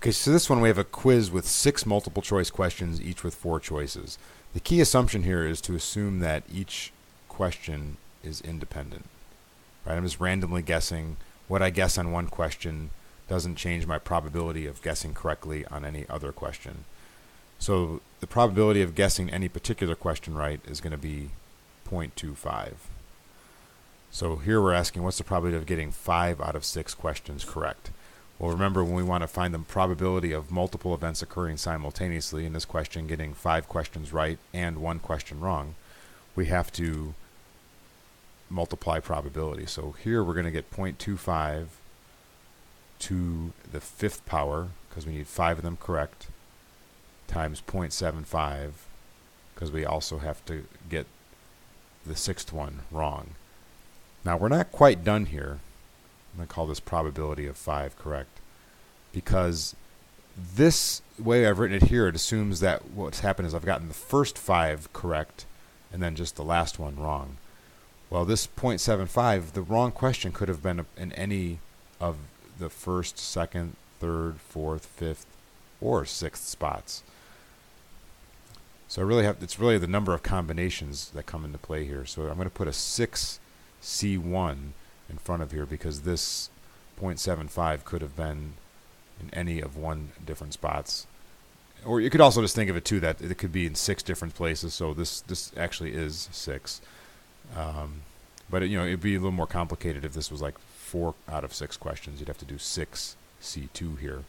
Okay, so this one we have a quiz with 6 multiple choice questions, each with 4 choices. The key assumption here is to assume that each question is independent. Right? I'm just randomly guessing. What I guess on one question doesn't change my probability of guessing correctly on any other question. So the probability of guessing any particular question right is going to be 0.25. So here we're asking what's the probability of getting 5 out of 6 questions correct? Well, remember when we want to find the probability of multiple events occurring simultaneously, in this question getting 5 questions right and 1 question wrong, we have to multiply probability. So here we're going to get 0.25 to the 5th power, because we need 5 of them correct, times 0.75, because we also have to get the 6th one wrong. Now we're not quite done here. I'm going to call this probability of 5 correct, because this way I've written it here, it assumes that what's happened is I've gotten the first 5 correct and then just the last one wrong. Well, this 0.75, the wrong question could have been in any of the first, second, third, fourth, fifth, or 6th spots. So it's really the number of combinations that come into play here. So I'm going to put a 6C1 in front of here, because this 0.75 could have been in any of 1 different spots. Or you could also just think of it too that it could be in 6 different places. So this actually is 6. But it'd be a little more complicated if this was like 4 out of 6 questions. You'd have to do 6C2 here.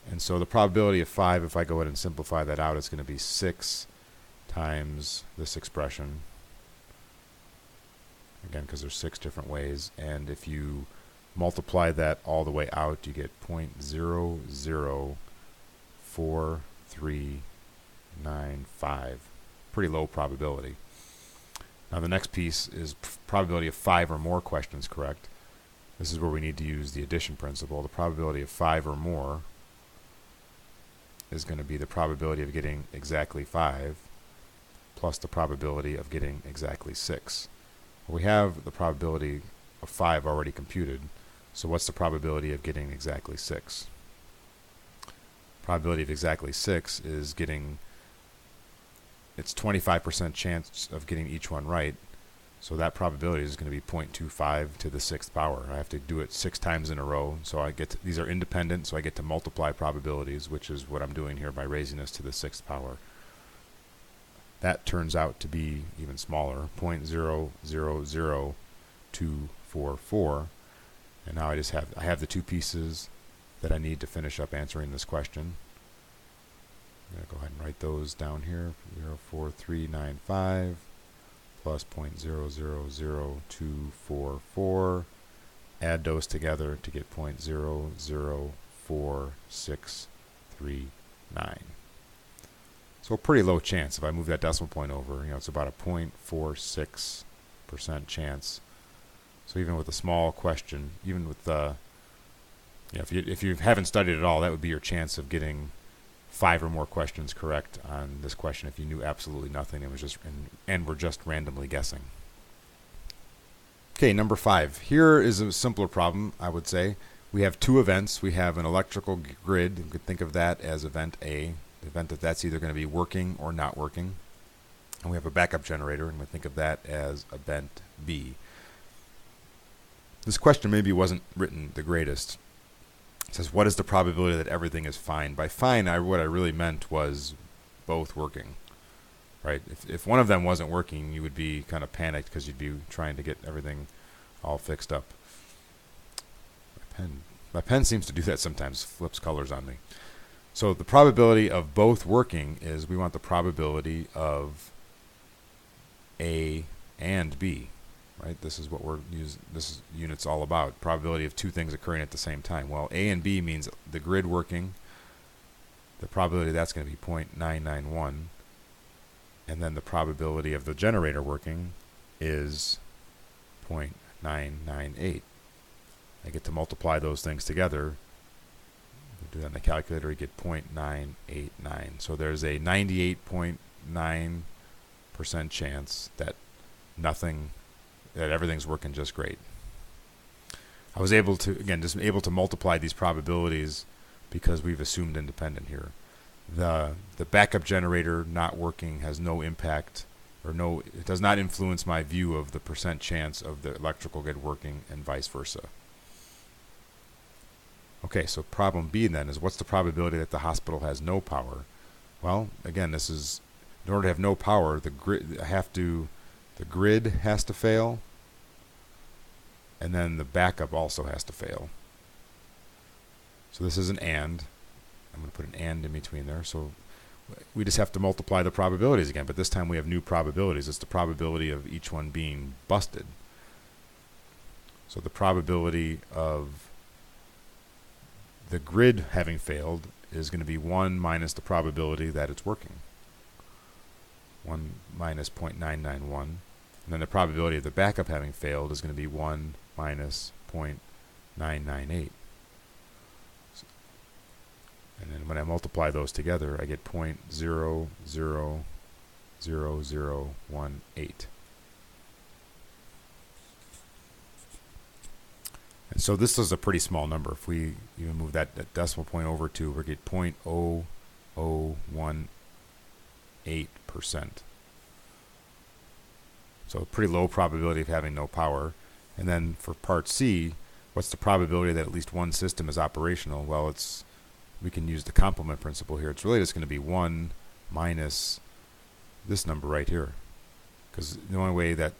And so the probability of 5, if I go ahead and simplify that out, it's going to be 6 times this expression. Again, because there's 6 different ways. And if you multiply that all the way out, you get 0.004395. Pretty low probability. Now the next piece is probability of 5 or more questions correct. This is where we need to use the addition principle. The probability of 5 or more is going to be the probability of getting exactly 5 plus the probability of getting exactly 6. We have the probability of 5 already computed, so what's the probability of getting exactly 6? Probability of exactly 6 is getting, it's 25% chance of getting each one right, so that probability is going to be 0.25 to the 6th power. I have to do it 6 times in a row, so I get these are independent, so I get to multiply probabilities, which is what I'm doing here by raising this to the 6th power. That turns out to be even smaller, 0.000244. And now I have the 2 pieces that I need to finish up answering this question. I'm going to go ahead and write those down here. 0.4395 plus 0.000244. Add those together to get 0.004639. So a pretty low chance. If I move that decimal point over, it's about a 0.46% chance. So even with a small question, even with if you haven't studied at all, that would be your chance of getting 5 or more questions correct on this question if you knew absolutely nothing and were just randomly guessing. Okay, number 5. Here is a simpler problem, I would say. We have 2 events. We have an electrical grid. You could think of that as event A. The event that's either going to be working or not working. And we have a backup generator, and we think of that as event B. This question maybe wasn't written the greatest. It says, what is the probability that everything is fine? By fine, what I really meant was both working. Right? If one of them wasn't working, you would be kind of panicked because you'd be trying to get everything all fixed up. My pen seems to do that sometimes, flips colors on me. So the probability of both working is we want the probability of A and B. Right? This is what this unit's all about. Probability of 2 things occurring at the same time. Well, A and B means the grid working. The probability of that's going to be 0.991. And then the probability of the generator working is 0.998. I get to multiply those things together. Do that on the calculator, you get 0.989. So there's a 98.9% chance that everything's working just great. I was able to, again, just able to multiply these probabilities because we've assumed independent here. The backup generator not working has no impact, or it does not influence my view of the percent chance of the electrical grid working and vice versa. Okay, so problem B then is, what's the probability that the hospital has no power? Well, again, this is, in order to have no power, the grid has to fail, and then the backup also has to fail. So this is an AND. I'm going to put an AND in between there. So we just have to multiply the probabilities again, but this time we have new probabilities. It's the probability of each one being busted. So the probability of the grid having failed is going to be 1 minus the probability that it's working. 1 minus 0.991. And then the probability of the backup having failed is going to be 1 minus 0.998. And then when I multiply those together, I get 0.000018. And so this is a pretty small number. If we even move that decimal point over to, we get 0.0018%. So a pretty low probability of having no power. And then for part C, what's the probability that at least one system is operational? Well, we can use the complement principle here. It's really just going to be 1 minus this number right here. Because the only way that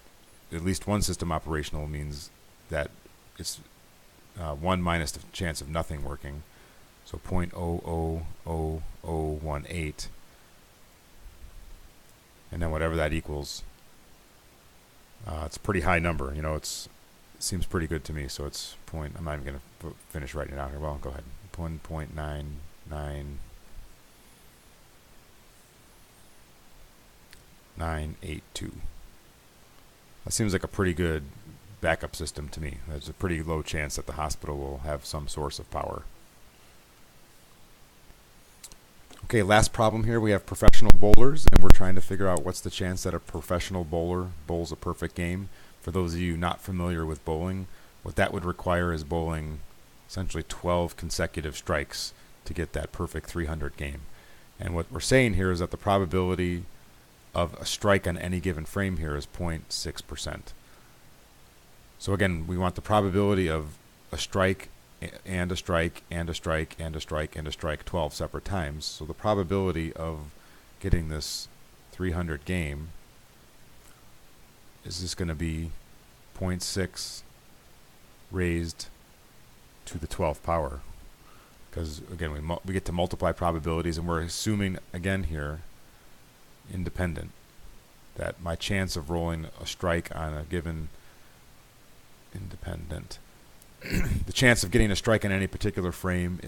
at least one system operational means that it's 1 minus the chance of nothing working. So 0.000018. And then whatever that equals. It's a pretty high number. You know, it seems pretty good to me. So it's I'm not even going to finish writing it out here. Well, go ahead. 1.99982. That seems like a pretty good backup system to me. There's a pretty low chance that the hospital will have some source of power. Okay, last problem here. We have professional bowlers, and we're trying to figure out what's the chance that a professional bowler bowls a perfect game. For those of you not familiar with bowling, what that would require is bowling essentially 12 consecutive strikes to get that perfect 300 game. And what we're saying here is that the probability of a strike on any given frame here is 0.6%. So again, we want the probability of a strike and a strike and a strike and a strike and a strike 12 separate times. So the probability of getting this 300 game is just going to be 0.6 raised to the 12th power, because again we get to multiply probabilities, and we're assuming again here independent, that my chance of rolling a strike on a given independent the chance of getting a strike on any particular frame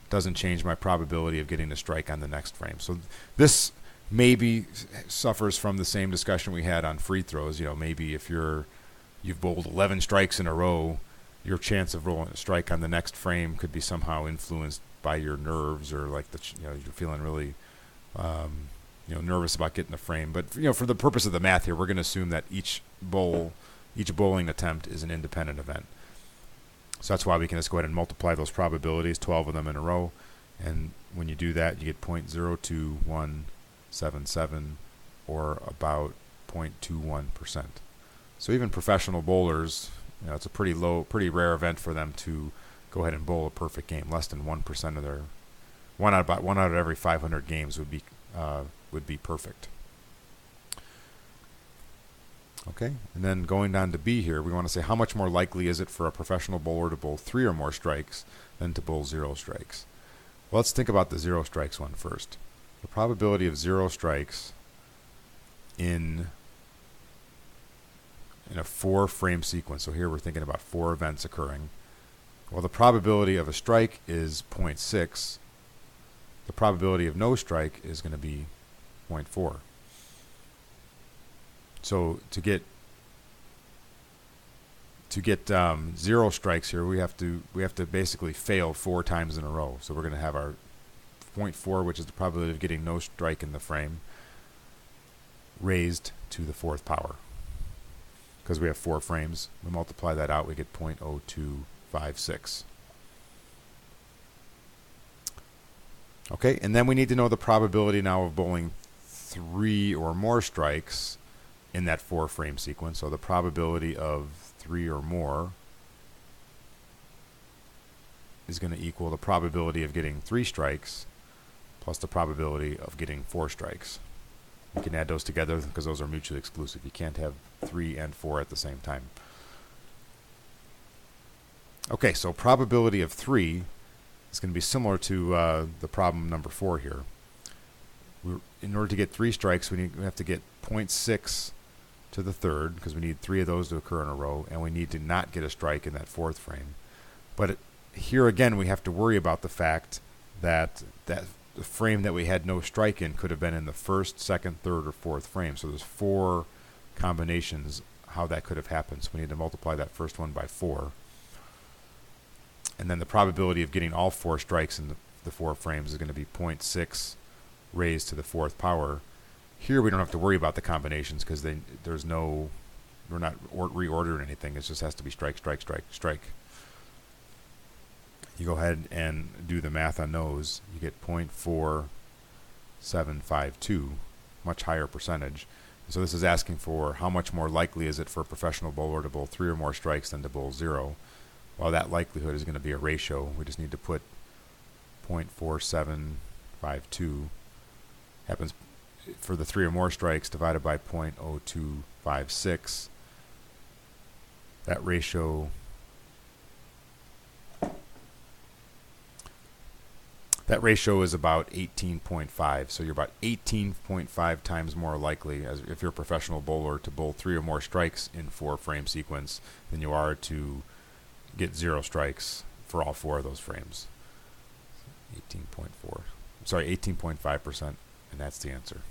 doesn't change my probability of getting a strike on the next frame. So this maybe suffers from the same discussion we had on free throws. You know, maybe if you've bowled 11 strikes in a row, your chance of rolling a strike on the next frame could be somehow influenced by your nerves, or like you're feeling really nervous about getting the frame. But for the purpose of the math here, we're going to assume that each bowling attempt is an independent event. So that's why we can just go ahead and multiply those probabilities, 12 of them in a row, and when you do that, you get 0.02177, or about 0.21%. So even professional bowlers, it's a pretty rare event for them to go ahead and bowl a perfect game. Less than 1% of their one out of every 500 games would be perfect. Okay, and then going down to B here, we want to say how much more likely is it for a professional bowler to bowl 3 or more strikes than to bowl 0 strikes? Well, let's think about the 0 strikes one first. The probability of 0 strikes in a 4-frame sequence. So here we're thinking about 4 events occurring. Well, the probability of a strike is 0.6. The probability of no strike is going to be 0.4. So to get 0 strikes here, we have to basically fail 4 times in a row. So we're going to have our 0.4, which is the probability of getting no strike in the frame, raised to the 4th power. Because we have 4 frames, we multiply that out, we get 0.0256. Okay, and then we need to know the probability now of bowling 3 or more strikes in that 4-frame sequence. So the probability of 3 or more is going to equal the probability of getting 3 strikes plus the probability of getting 4 strikes. You can add those together because those are mutually exclusive. You can't have 3 and 4 at the same time. Okay, so probability of 3 is going to be similar to the problem number 4 here. In order to get 3 strikes, we have to get 0.6 to the third, because we need 3 of those to occur in a row, and we need to not get a strike in that 4th frame. But here again, we have to worry about the fact that the frame that we had no strike in could have been in the 1st, 2nd, 3rd, or 4th frame. So there's 4 combinations how that could have happened. So we need to multiply that first one by 4. And then the probability of getting all 4 strikes in the 4 frames is going to be 0.6 raised to the 4th power. Here we don't have to worry about the combinations because we're not reordering anything. It just has to be strike, strike, strike, strike. You go ahead and do the math on those. You get 0.4752, much higher percentage. So this is asking for how much more likely is it for a professional bowler to bowl 3 or more strikes than to bowl 0. Well, that likelihood is going to be a ratio. We just need to put 0.4752 happens for the 3 or more strikes divided by 0.0256. That ratio is about 18.5. So you're about 18.5 times more likely, as if you're a professional bowler, to bowl 3 or more strikes in 4-frame sequence than you are to get 0 strikes for all 4 of those frames. 18.5%, and that's the answer.